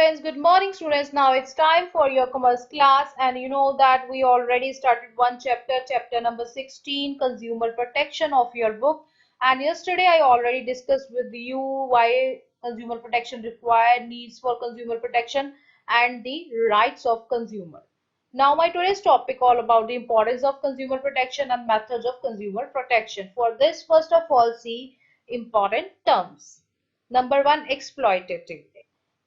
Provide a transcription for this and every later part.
students. Good morning, students. Now it's time for your commerce class, and you know that we already started one chapter, chapter number 16, Consumer Protection of your book. And yesterday I already discussed with you why consumer protection required, needs for consumer protection, and the rights of consumer. Now my today's topic all about the importance of consumer protection and methods of consumer protection. For this, first of all, see important terms. Number one, exploitative.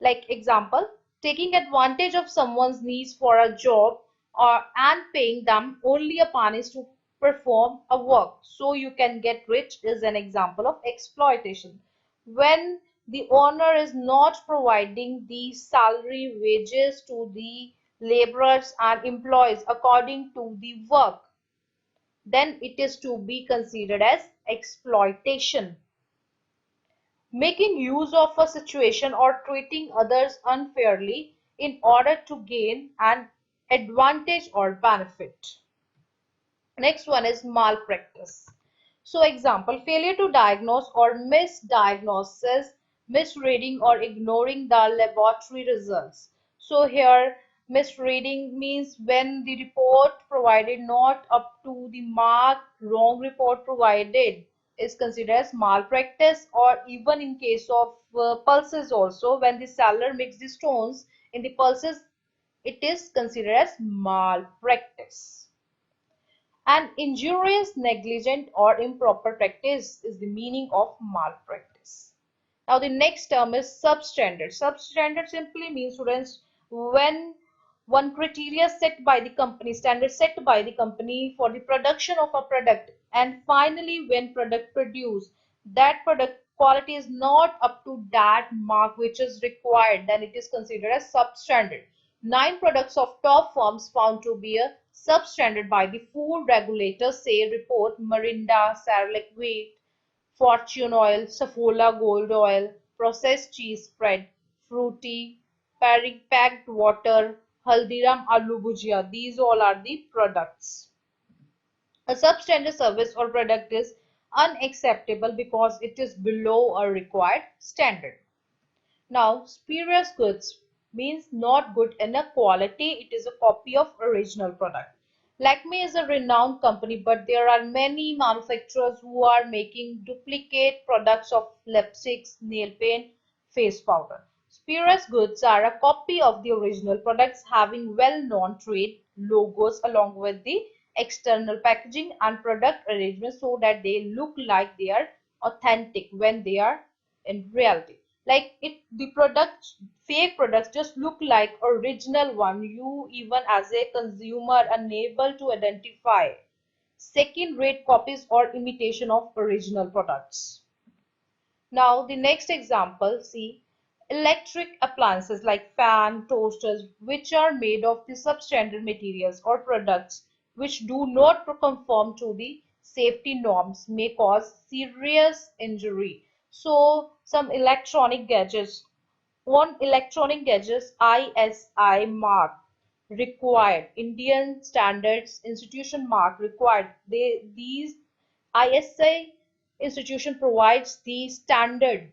Like example, taking advantage of someone's needs for a job or and paying them only a pennies to perform a work so you can get rich is an example of exploitation. When the owner is not providing the salary wages to the laborers and employees according to the work, then it is to be considered as exploitation. Making use of a situation or treating others unfairly in order to gain an advantage or benefit. Next one is malpractice. So example, failure to diagnose or misdiagnosis, misreading or ignoring the laboratory results. So here misreading means when the report provided not up to the mark, wrong report provided is considered as malpractice, or even in case of pulses also, when the seller mixes the stones in the pulses, it is considered as malpractice. And injurious, negligent, or improper practice is the meaning of malpractice. Now the next term is substandard. Substandard simply means, students, when one criteria set by the company, standard set by the company for the production of a product, and finally when product produced, that product quality is not up to that mark which is required, then it is considered as substandard. 9 products of top firms found to be a substandard by the food regulators, say report Mirinda, Cerelac Wheat, Fortune Oil, Saffola Gold Oil, processed cheese spread, fruity, packed water, Haldiram Aloo Bhujia. These all are the products. A substandard service or product is unacceptable because it is below a required standard. Now, spurious goods means not good in a quality. It is a copy of original product. Lakme is a renowned company, but there are many manufacturers who are making duplicate products of lipsticks, nail paint, face powder. Spurious goods are a copy of the original products having well-known trade logos along with the external packaging and product arrangement so that they look like they are authentic when they are in reality. Like the products, fake products just look like original one, you even as a consumer unable to identify second rate copies or imitation of original products. Now the next example, see electric appliances like fan, toasters, which are made of the substandard materials or products which do not conform to the safety norms may cause serious injury. So some electronic gadgets, on electronic gadgets, ISI mark required, Indian Standards Institution mark required. These ISI institution provides the standard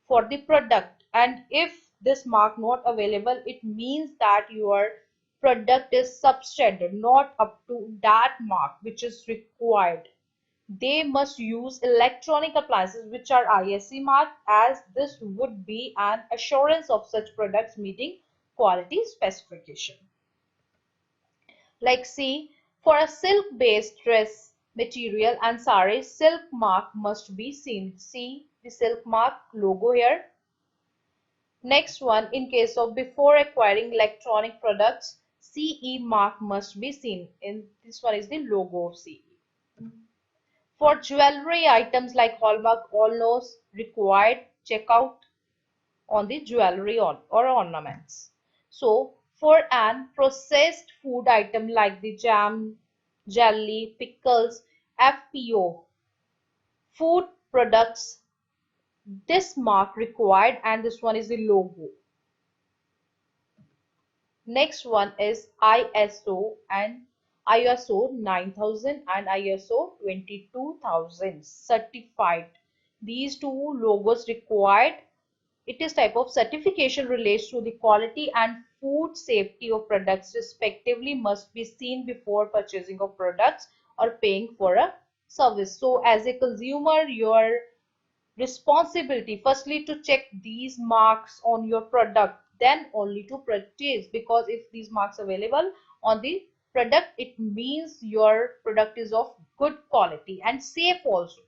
for the product, and if this mark not available, it means that your product is substandard, not up to that mark which is required. They must use electronic appliances which are ISE marked, as this would be an assurance of such products meeting quality specification. Like see, for a silk based dress material and sari, silk mark must be seen. See the silk mark logo here. Next one, in case of before acquiring electronic products, CE mark must be seen. In this one is the logo of CE. For jewelry items like hallmark, almost required checkout on the jewelry or ornaments. So for an processed food item like the jam, jelly, pickles, FPO, food products, this mark required, and this one is the logo. Next one is ISO and ISO 9000 and ISO 22000 certified. These two logos required It is type of certification relates to the quality and food safety of products respectively must be seen before purchasing of products or paying for a service. So as a consumer, your responsibility firstly to check these marks on your product, then only to purchase, because if these marks available on the product, it means your product is of good quality and safe also.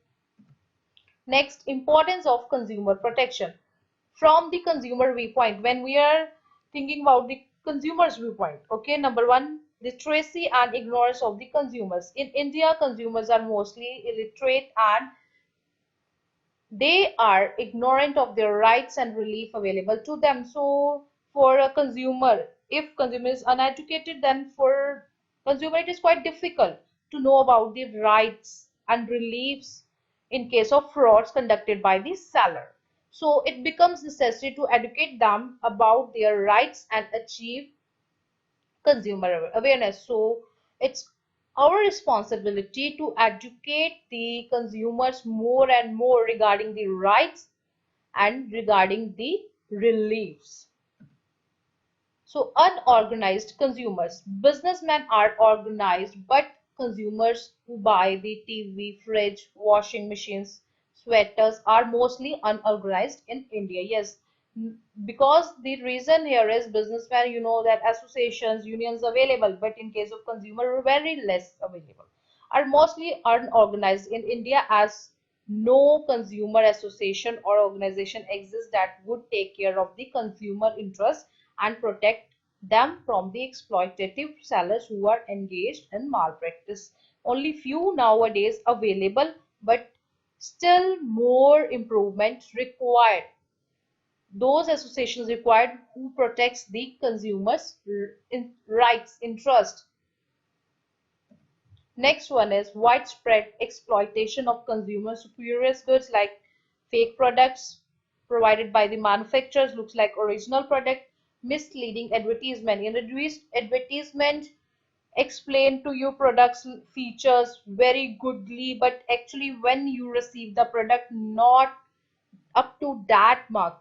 Next, importance of consumer protection. From the consumer viewpoint, when we are thinking about the consumer's viewpoint, okay, number one, literacy and ignorance of the consumers. In India, consumers are mostly illiterate and they are ignorant of their rights and relief available to them. So for a consumer, if consumer is uneducated, then for consumer it is quite difficult to know about the rights and reliefs in case of frauds conducted by the seller. So it becomes necessary to educate them about their rights and achieve consumer awareness. So it's our responsibility to educate the consumers more and more regarding the rights and regarding the reliefs. So unorganized consumers. Businessmen are organized, but consumers who buy the TV, fridge, washing machines, sweaters are mostly unorganized in India. Yes, because the reason here is businessmen, you know that associations, unions available, but in case of consumer, very less available. Are mostly unorganized in India as no consumer association or organization exists that would take care of the consumer interest and protect them from the exploitative sellers who are engaged in malpractice. Only few nowadays available, but still more improvement required. Those associations required who protects the consumers' rights, interest. Next one is widespread exploitation of consumer spurious goods like fake products provided by the manufacturers looks like original product, misleading advertisement. In reduced advertisement explain to you products features very goodly, but actually when you receive the product not up to that mark,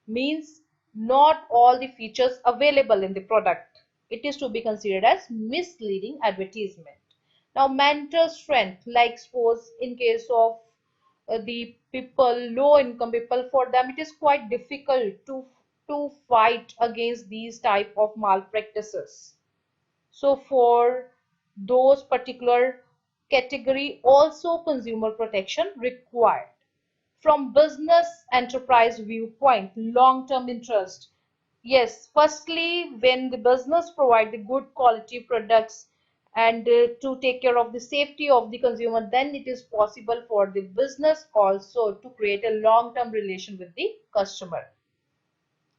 means not all the features available in the product. It is to be considered as misleading advertisement. Now mental strength, like suppose in case of the people, low income people, for them it is quite difficult to fight against these type of malpractices. So for those particular category also consumer protection required. From business enterprise viewpoint, long-term interest. Yes, firstly, when the business provide the good quality products and to take care of the safety of the consumer, then it is possible for the business also to create a long-term relation with the customer.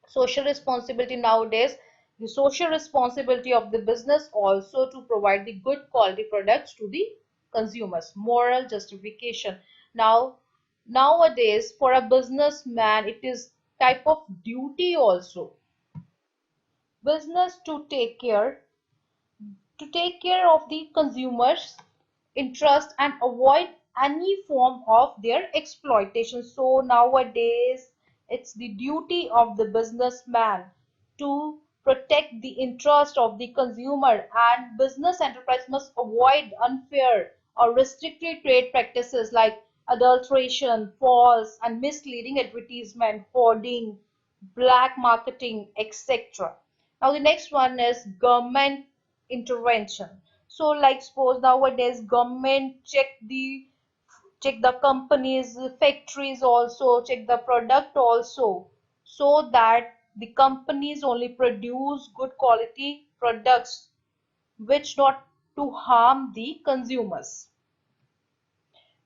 Social responsibility nowadays, the social responsibility of the business also to provide the good quality products to the consumers. Moral justification. Nowadays for a businessman it is type of duty also business to take care of the consumers interest and avoid any form of their exploitation. So nowadays it's the duty of the businessman to protect the interest of the consumer, and business enterprise must avoid unfair or restrictive trade practices like adulteration, false and misleading advertisement, hoarding, black marketing, etc. Now the next one is government intervention. So like suppose nowadays government check the companies, factories also, check the product also, so that the companies only produce good quality products which not to harm the consumers.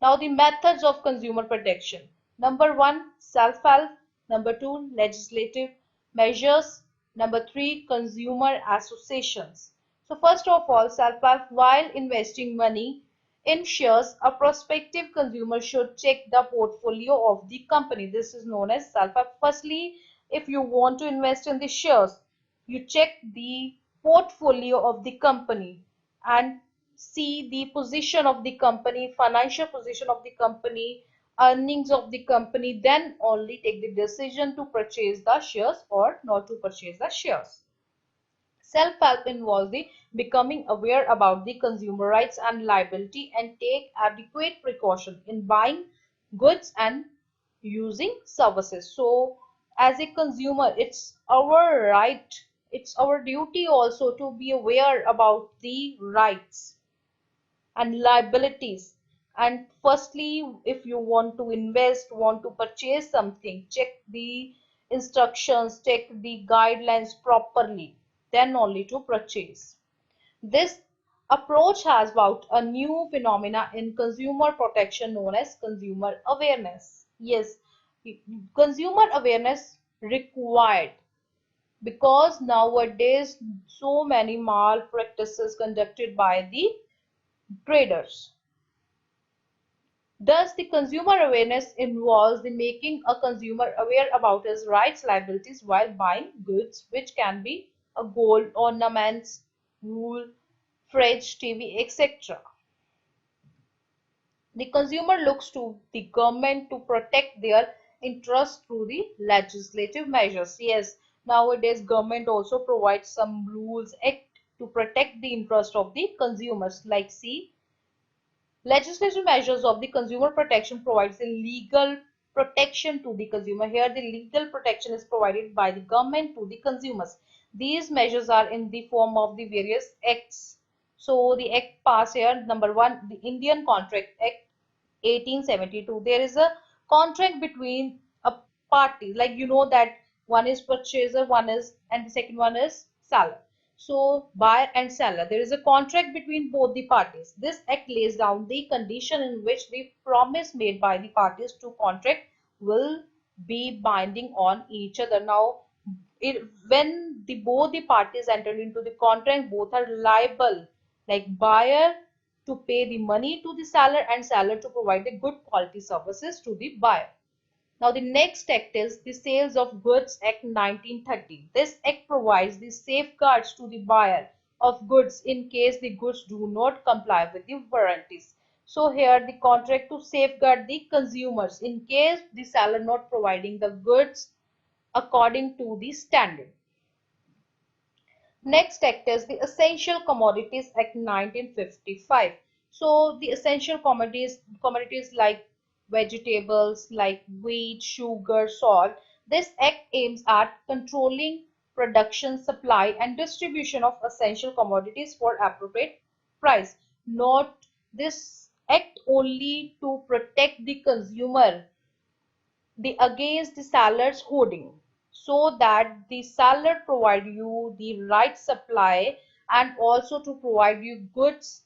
Now the methods of consumer protection. Number one, self-help. Number two, legislative measures. Number three, consumer associations. So first of all, self-help. While investing money in shares, a prospective consumer should check the portfolio of the company. This is known as self-help. Firstly, if you want to invest in the shares, you check the portfolio of the company and see the position of the company, financial position of the company, earnings of the company, then only take the decision to purchase the shares or not to purchase the shares. Self-help involves the becoming aware about the consumer rights and liability and take adequate precaution in buying goods and using services. So as a consumer, it's our right, it's our duty also to be aware about the rights and liabilities. And firstly, if you want to invest, want to purchase something, check the instructions, check the guidelines properly, then only to purchase. This approach has brought a new phenomena in consumer protection known as consumer awareness. Yes, consumer awareness required because nowadays so many malpractices conducted by the traders. Thus, the consumer awareness involves the making a consumer aware about his rights, liabilities while buying goods, which can be a gold, ornaments, wool, fridge, TV, etc. The consumer looks to the government to protect their interests through the legislative measures. Yes, nowadays government also provides some rules act to protect the interest of the consumers. Like see, legislative measures of the consumer protection provides the legal protection to the consumer. Here the legal protection is provided by the government to the consumers. These measures are in the form of the various acts. So the act passed here, number one, the Indian Contract Act 1872. There is a contract between a party, like you know that one is purchaser, one is, and the second one is seller. So buyer and seller, there is a contract between both the parties. This act lays down the condition in which the promise made by the parties to contract will be binding on each other. Now when both the parties entered into the contract, both are liable, like buyer to pay the money to the seller and seller to provide the good quality services to the buyer. Now the next act is the Sales of Goods Act 1930. This act provides the safeguards to the buyer of goods in case the goods do not comply with the warranties. So here the contract to safeguard the consumers in case the seller not providing the goods according to the standard. Next act is the Essential Commodities Act 1955. So the essential commodities like vegetables, like wheat, sugar, salt. This act aims at controlling production, supply, and distribution of essential commodities for appropriate price. Not this act only to protect the consumer the against the seller's hoarding, so that the seller provide you the right supply and also to provide you goods,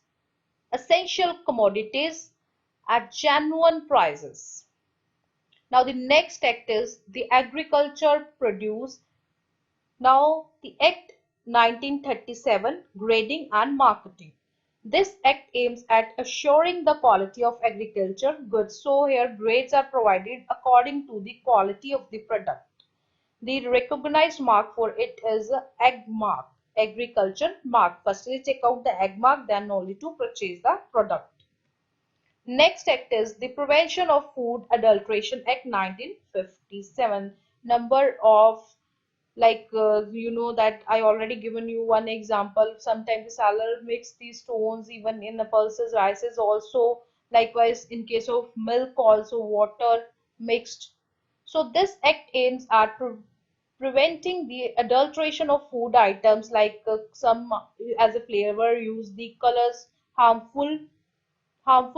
essential commodities at genuine prices. Now the next act is the Agriculture Produce. Now the Act 1937, Grading and Marketing. This act aims at assuring the quality of agriculture goods. So here grades are provided according to the quality of the product. The recognized mark for it is AGMARK, agriculture mark. Firstly check out the AGMARK, then only to purchase the product. Next act is the Prevention of Food Adulteration Act 1957. Number of, like you know that I already given you one example. Sometimes the seller mix these stones even in the pulses, rices also. Likewise in case of milk also water mixed. So this act aims at preventing the adulteration of food items, like some as a flavor use the colors harmful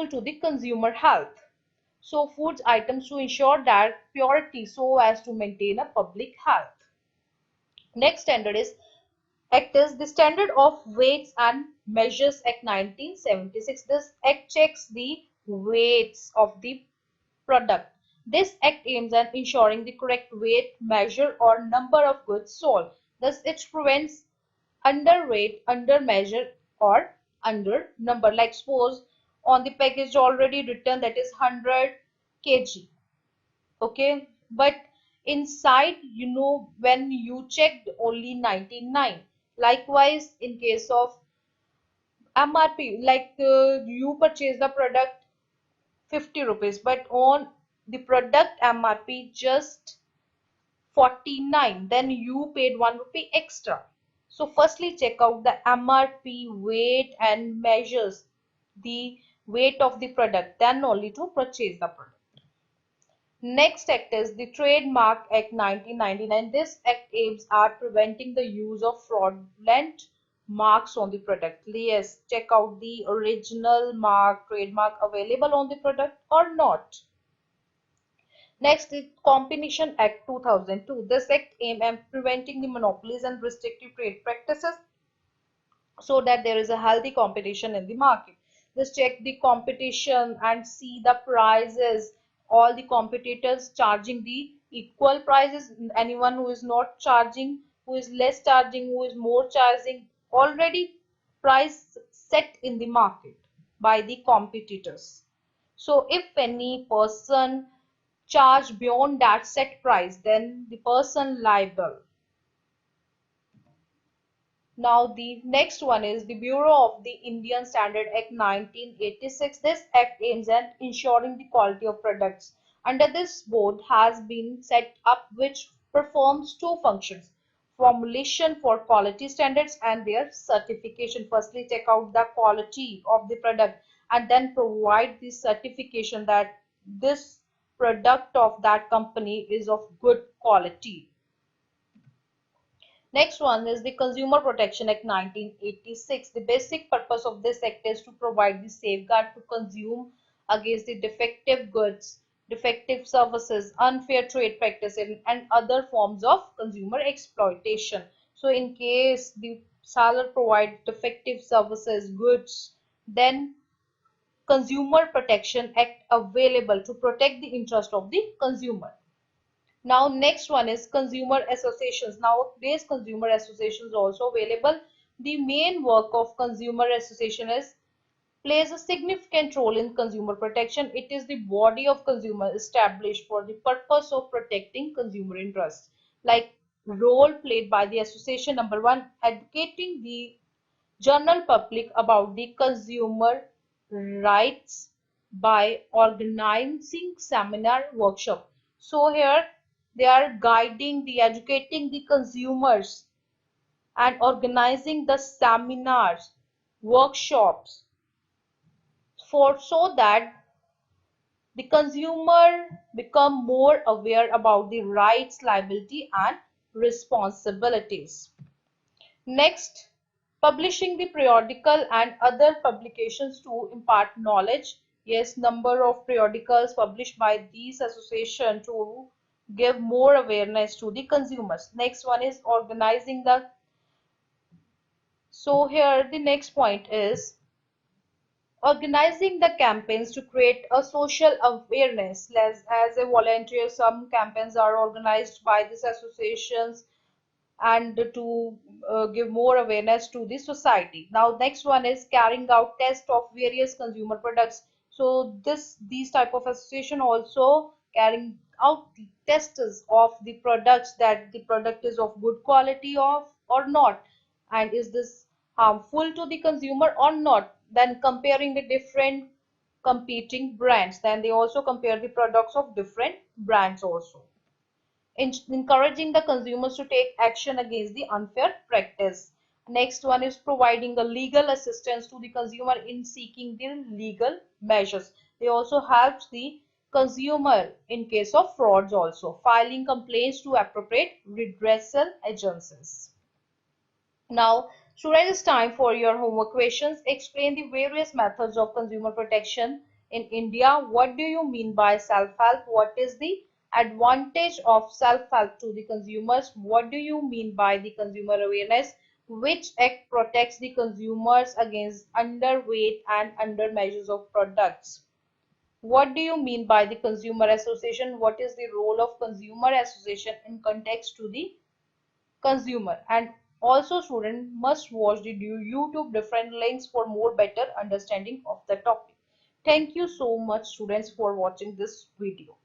to the consumer health. So foods items to ensure that purity so as to maintain a public health. Next standard is Act is the Standard of Weights and Measures Act 1976. This act checks the weights of the product. This act aims at ensuring the correct weight, measure or number of goods sold. Thus it prevents underweight, undermeasure or under number. Like suppose on the package already written that is 100 kg. Okay, but inside you know when you checked only 99. Likewise in case of MRP, like you purchase the product 50 rupees, but on the product MRP just 49, then you paid 1 rupee extra. So firstly check out the MRP weight and measures the weight of the product, then only to purchase the product. Next act is the Trademark Act 1999. This act aims at preventing the use of fraudulent marks on the product. Yes, check out the original mark, trademark available on the product or not. Next is Competition Act 2002. This act aims at preventing the monopolies and restrictive trade practices so that there is a healthy competition in the market. Just check the competition and see the prices. All the competitors charging the equal prices. Anyone who is not charging, who is less charging, who is more charging, already price set in the market by the competitors. So if any person charge beyond that set price, then the person liable. Now the next one is the Bureau of the Indian Standard Act 1986. This act aims at ensuring the quality of products. Under this board has been set up which performs two functions: formulation for quality standards and their certification. Firstly check out the quality of the product and then provide the certification that this product of that company is of good quality. Next one is the Consumer Protection Act 1986. The basic purpose of this act is to provide the safeguard to consume against the defective goods, defective services, unfair trade practices, and other forms of consumer exploitation. So in case the seller provides defective services, goods, then Consumer Protection Act available to protect the interest of the consumer. Now next one is consumer associations. Now today's consumer associations also available. The main work of consumer association is plays a significant role in consumer protection. It is the body of consumer established for the purpose of protecting consumer interests. Like role played by the association: number one, educating the general public about the consumer rights by organizing seminar workshop. So here they are guiding the educating the consumers and organizing the seminars, workshops for so that the consumer become more aware about the rights, liability and responsibilities. Next, publishing the periodical and other publications to impart knowledge. Yes, number of periodicals published by these association to give more awareness to the consumers. Next one is organizing the. So here the next point is organizing the campaigns to create a social awareness. As a volunteer, some campaigns are organized by these associations and to give more awareness to the society. Now next one is carrying out tests of various consumer products. So these type of association also carrying out the tests of the products, that the product is of good quality of or not, and is this harmful to the consumer or not. Then comparing the different competing brands, then they also compare the products of different brands also. Encouraging the consumers to take action against the unfair practice. Next one is providing the legal assistance to the consumer in seeking the legal measures. They also help the consumer in case of frauds, also filing complaints to appropriate redressal agencies. Now, students, it's time for your homework questions. Explain the various methods of consumer protection in India. What do you mean by self-help? What is the advantage of self-help to the consumers? What do you mean by the consumer awareness? Which act protects the consumers against underweight and under measures of products? What do you mean by the consumer association? What is the role of consumer association in context to the consumer? And also student must watch the YouTube different links for more better understanding of the topic. Thank you so much students for watching this video.